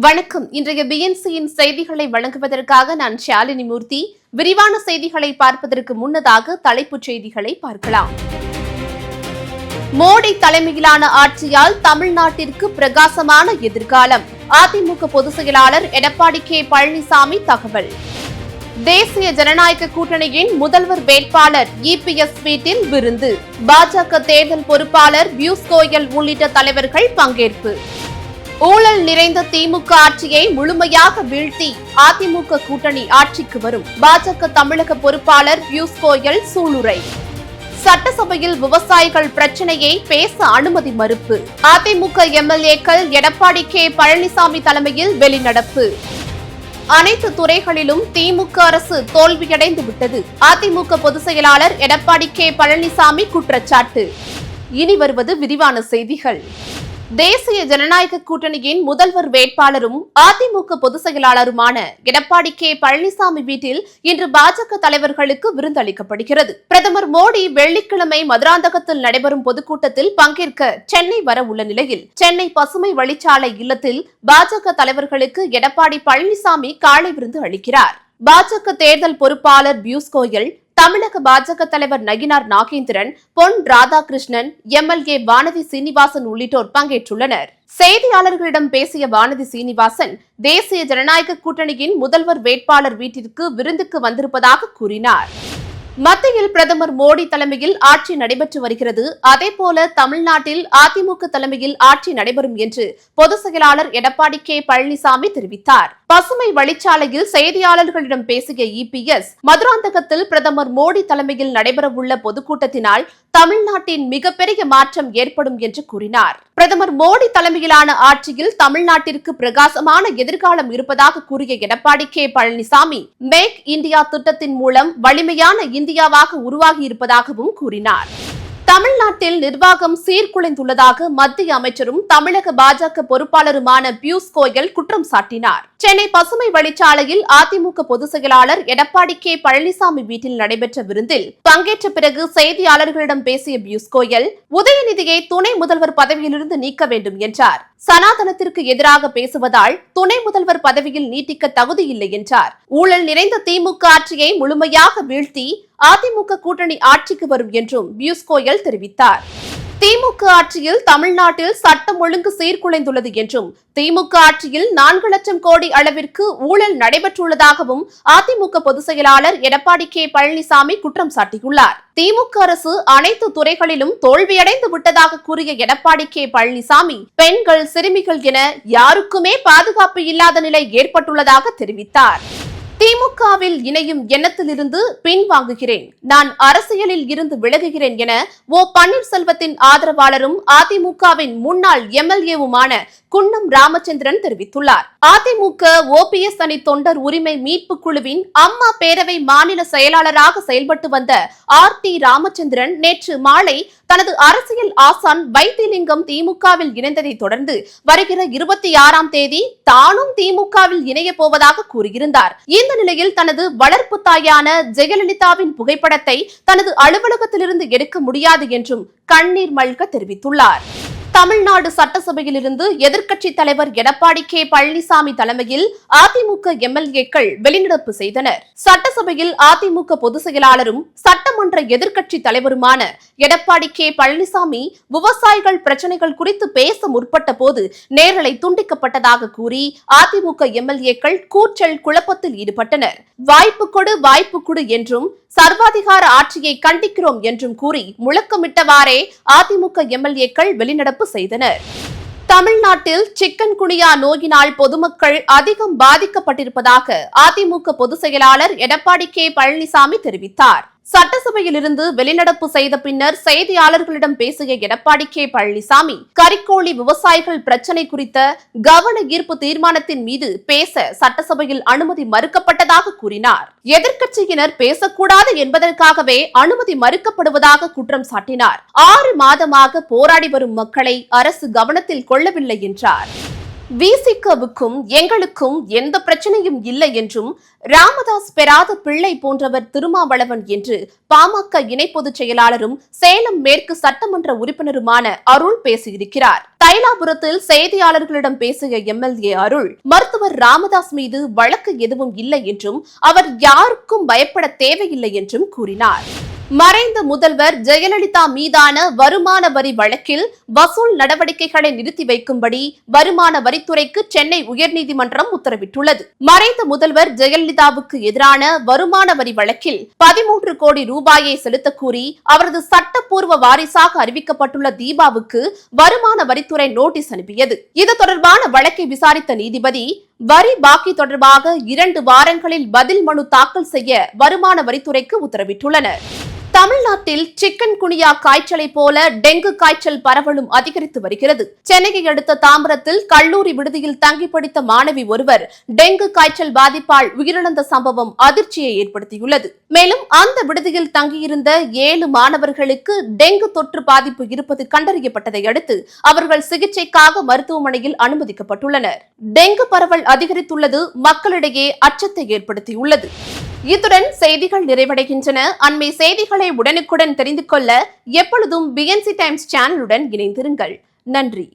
வணக்கம். இன்றைய பிஎன்சியின் செய்திகளை வழங்குவதற்காக நான் ஷாலினி மூர்த்தி. விரிவான செய்திகளை பார்ப்பதற்கு முன்னதாக தலைப்புச் செய்திகளை பார்க்கலாம். மோடி தலைமையிலான ஆட்சியால் தமிழ்நாட்டிற்கு பிரகாசமான எதிர்காலம். அதிமுக பொதுச் செயலாளர் எடப்பாடி கே பழனிசாமி தகவல். தேசிய ஜனநாயக கூட்டணியின் முதல்வர் வேட்பாளர் இபிஎஸ் வீட்டில் விருந்து. பாஜக தேர்தல் பொறுப்பாளர் பியூஷ் கோயல் உள்ளிட்ட தலைவர்கள் பங்கேற்பு. ஊழல் நிறைந்த திமுக ஆட்சியை முழுமையாக வீழ்த்தி அதிமுக கூட்டணி ஆட்சிக்கு வரும். பாஜக தமிழக பொறுப்பாளர் பியூஷ் கோயல் சூளுரை. சட்டசபையில் விவசாயிகள் பிரச்சினையை பேச அனுமதி மறுப்பு. அதிமுக எம்எல்ஏக்கள் எடப்பாடி கே பழனிசாமி தலைமையில் வெளிநடப்பு. அனைத்து துறைகளிலும் திமுக அரசு தோல்வியடைந்து விட்டது. அதிமுக பொதுச் செயலாளர் எடப்பாடி கே பழனிசாமி குற்றச்சாட்டு. இனி வருவது விரிவான செய்திகள். தேசிய ஜனநாயக கூட்டணியின் முதல்வர் வேட்பாளரும் அதிமுக பொதுச் செயலாளருமான எடப்பாடி கே பழனிசாமி வீட்டில் இன்று பாஜக தலைவர்களுக்கு விருந்தளிக்கப்படுகிறது. பிரதமர் மோடி வெள்ளிக்கிழமை மதுராந்தகத்தில் நடைபெறும் பொதுக்கூட்டத்தில் பங்கேற்க சென்னை வர உள்ள நிலையில் சென்னை பசுமை வழிச்சாலை இல்லத்தில் பாஜக தலைவர்களுக்கு எடப்பாடி பழனிசாமி காலை விருந்து அளிக்கிறார். பாஜக தேர்தல் பொறுப்பாளர் பியூஷ் கோயல், தமிழக பாஜக தலைவர் நயினார் நாகேந்திரன், பொன் ராதாகிருஷ்ணன், எம்எல்ஏ வானதி சீனிவாசன் உள்ளிட்டோர் பங்கேற்றுள்ளனர். செய்தியாளர்களிடம் பேசிய வானதி சீனிவாசன், தேசிய ஜனநாயக கூட்டணியின் முதல்வர் வேட்பாளர் வீட்டிற்கு விருந்துக்கு வந்திருப்பதாக கூறினார். மத்தியில் பிரதமர் மோடி தலைமையில் ஆட்சி நடைபெற்று வருகிறது. அதேபோல தமிழ்நாட்டில் அதிமுக தலைமையில் ஆட்சி நடைபெறும் என்று பொதுச் செயலாளர் எடப்பாடி கே பழனிசாமி தெரிவித்தார். பசுமை வழிச்சாலையில் செய்தியாளர்களிடம் பேசிய இபிஎஸ், மதுராந்தகத்தில் பிரதமர் மோடி தலைமையில் நடைபெறவுள்ள பொதுக்கூட்டத்தினால் தமிழ்நாட்டின் மிகப்பெரிய மாற்றம் ஏற்படும் என்று கூறினார். பிரதமர் மோடி தலைமையிலான ஆட்சியில் தமிழ்நாட்டிற்கு பிரகாசமான எதிர்காலம் இருப்பதாக கூறிய எடப்பாடி கே பழனிசாமி, மேக் இந்தியா திட்டத்தின் மூலம் வலிமையான இந்தியாவாக உருவாகி இருப்பதாகவும் கூறினார். தமிழ்நாட்டில் நிர்வாகம் சீர்குலைந்துள்ளதாக மத்திய அமைச்சரும் தமிழக பாஜக பொறுப்பாளருமான பியூஷ் கோயல் குற்றம் சாட்டினார். சென்னை பசுமை வழிச்சாலையில் அதிமுக பொதுச் செயலாளர் எடப்பாடி கே பழனிசாமி வீட்டில் நடைபெற்ற விருந்தில் பங்கேற்ற பிறகு செய்தியாளர்களிடம் பேசிய பியூஷ் கோயல், உதயநிதியை துணை முதல்வர் பதவியிலிருந்து நீக்க வேண்டும் என்றார். சனாதனத்திற்கு எதிராக பேசுவதால் துணை முதல்வர் பதவியில் நீட்டிக்க தகுதியில்லை என்றார். ஊழல் நிறைந்த திமுக ஆட்சியை முழுமையாக வீழ்த்தி அதிமுக கூட்டணி ஆட்சிக்கு வரும் என்றும் பியூஷ் கோயல் தெரிவித்தார். திமுக ஆட்சியில் தமிழ்நாட்டில் சட்டம் ஒழுங்கு சீர்குலைந்துள்ளது என்றும் திமுக ஆட்சியில் 4 லட்சம் கோடி அளவிற்கு ஊழல் நடைபெற்றுள்ளதாகவும் அதிமுக பொதுச் செயலாளர் எடப்பாடி கே பழனிசாமி குற்றம் சாட்டியுள்ளார். திமுக அரசு அனைத்து துறைகளிலும் தோல்வியடைந்து விட்டதாக கூறிய எடப்பாடி கே பழனிசாமி, பெண்கள், சிறுமிகள் என யாருக்குமே பாதுகாப்பு இல்லாத நிலை ஏற்பட்டுள்ளதாக தெரிவித்தார். திமுகவில் இணையும் எண்ணத்திலிருந்து பின்வாங்குகிறேன், நான் அரசியலில் இருந்து விலகுகிறேன் என ஓ பன்னீர்செல்வத்தின் ஆதரவாளரும் அதிமுகவின் முன்னாள் எம்எல்ஏவுமான குன்னம் ராமச்சந்திரன் தெரிவித்துள்ளார். அதிமுக ஓபிஎஸ் அணி தொண்டர் உரிமை மீட்பு குழுவின் அம்மா பேரவை மாநில செயலாளராக செயல்பட்டு வந்த ஆர்.டி. ராமச்சந்திரன் நேற்று மாலை தனது அரசியல் ஆசான் வைத்திலிங்கம் திமுகவில் இணைந்ததை தொடர்ந்து வருகிற 26ஆம் தேதி தானும் திமுகவில் இணைய போவதாக கூறியிருந்தார். இந்த நிலையில் தனது வளர்ப்பு தாயான ஜெயலலிதாவின் புகைப்படத்தை தனது அலுவலகத்திலிருந்து எடுக்க முடியாது என்றும் கண்ணீர் மல்க தெரிவித்துள்ளார். தமிழ்நாடு சட்டசபையிலிருந்து எதிர்க்கட்சித் தலைவர் எடப்பாடி கே பழனிசாமி தலைமையில் அதிமுக எம்எல்ஏக்கள் வெளிநடப்பு செய்தனர். சட்டசபையில் அதிமுக பொதுச் செயலாளரும் சட்டமன்ற எதிர்க்கட்சித் தலைவருமான எடப்பாடி கே பழனிசாமி விவசாயிகள் பிரச்சினைகள் குறித்து பேச முற்பட்ட போது நேரலை துண்டிக்கப்பட்டதாக கூறி அதிமுக எம்எல்ஏக்கள் கூச்சல் குழப்பத்தில் ஈடுபட்டனர். வாய்ப்பு கொடு என்றும் சர்வாதிகார ஆட்சியை கண்டிக்கிறோம் என்றும் கூறி முழக்கமிட்டவாறே அதிமுக எம்எல்ஏக்கள் வெளிநடப்பு செய்தனர். தமிழ்நாட்டில் சிக்கன் குனியா நோயினால் பொதுமக்கள் அதிகம் பாதிக்கப்பட்டிருப்பதாக அதிமுக பொதுச் செயலாளர் எடப்பாடி கே பழனிசாமி தெரிவித்தார். சட்டசபையிலிருந்து வெளிநடப்பு செய்த பின்னர் செய்தியாளர்களிடம் பேசிய எடப்பாடி கே பழனிசாமி, கரிக்கோழி விவசாயிகள் பிரச்சினை குறித்த கவன ஈர்ப்பு தீர்மானத்தின் மீது பேச சட்டசபையில் அனுமதி மறுக்கப்பட்டதாக கூறினார். எதிர்க்கட்சியினர் பேசக்கூடாது என்பதற்காகவே அனுமதி மறுக்கப்படுவதாக குற்றம் சாட்டினார். 6 மாதமாக போராடி வரும் மக்களை அரசு கவனத்தில் கொள்ளவில்லை என்றார். விசிகவுக்கும் எங்களுக்கும் எந்த பிரச்சனையும் இல்லை என்றும் ராமதாஸ் பெறாத பிள்ளை போன்றவர் திருமாவளவன் என்று பாமக இணை பொதுச் செயலாளரும் சேலம் மேற்கு சட்டமன்ற உறுப்பினருமான அருள் பேசியிருக்கிறார். தைலாபுரத்தில் செய்தியாளர்களிடம் பேசிய எம்எல்ஏ அருள், மருத்துவர் ராமதாஸ் மீது வழக்கு எதுவும் இல்லை என்றும் அவர் யாருக்கும் பயப்பட தேவையில்லை என்றும் கூறினார். மறைந்த முதல்வர் ஜெயலலிதா மீதான வருமான வரி வழக்கில் வசூல் நடவடிக்கைகளை நிறுத்தி வைக்கும்படி வருமான வரித்துறைக்கு சென்னை உயர்நீதிமன்றம் உத்தரவிட்டுள்ளது. மறைந்த முதல்வர் ஜெயலலிதாவுக்கு எதிரான வருமான வரி வழக்கில் 13 கோடி ரூபாயை செலுத்தக் கூறி அவரது சட்டப்பூர்வ வாரிசாக அறிவிக்கப்பட்டுள்ள தீபாவுக்கு வருமான வரித்துறை நோட்டீஸ் அனுப்பியது. இது தொடர்பான வழக்கை விசாரித்த நீதிபதி, வரி பாக்கி தொடர்பாக 2 வாரங்களில் பதில் மனு தாக்கல் செய்ய வருமான வரித்துறைக்கு உத்தரவிட்டுள்ளனர். தமிழ்நாட்டில் சிக்கன் குனியா காய்ச்சலை போல டெங்கு காய்ச்சல் பரவலும் அதிகரித்து வருகிறது. சென்னையை அடுத்த தாம்பரத்தில் கல்லூரி விடுதியில் தங்கி படித்த மாணவி ஒருவர் டெங்கு காய்ச்சல் பாதிப்பால் உயிரிழந்த சம்பவம் அதிர்ச்சியை ஏற்படுத்தியுள்ளது. மேலும் அந்த விடுதியில் தங்கியிருந்த 7 மாணவர்களுக்கு டெங்கு தொற்று பாதிப்பு இருப்பது கண்டறியப்பட்டதை அடுத்து அவர்கள் சிகிச்சைக்காக மருத்துவமனையில் அனுமதிக்கப்பட்டுள்ளனர். டெங்கு பரவல் அதிகரித்துள்ளது மக்களிடையே அச்சத்தை ஏற்படுத்தியுள்ளது. இத்துடன் செய்திகள் நிறைவடைகின்றன. அண்மை செய்திகளை உடனுக்குடன் தெரிந்து கொள்ள எப்பொழுதும் BNC டைம்ஸ் சேனலுடன் இணைந்திருங்கள். நன்றி.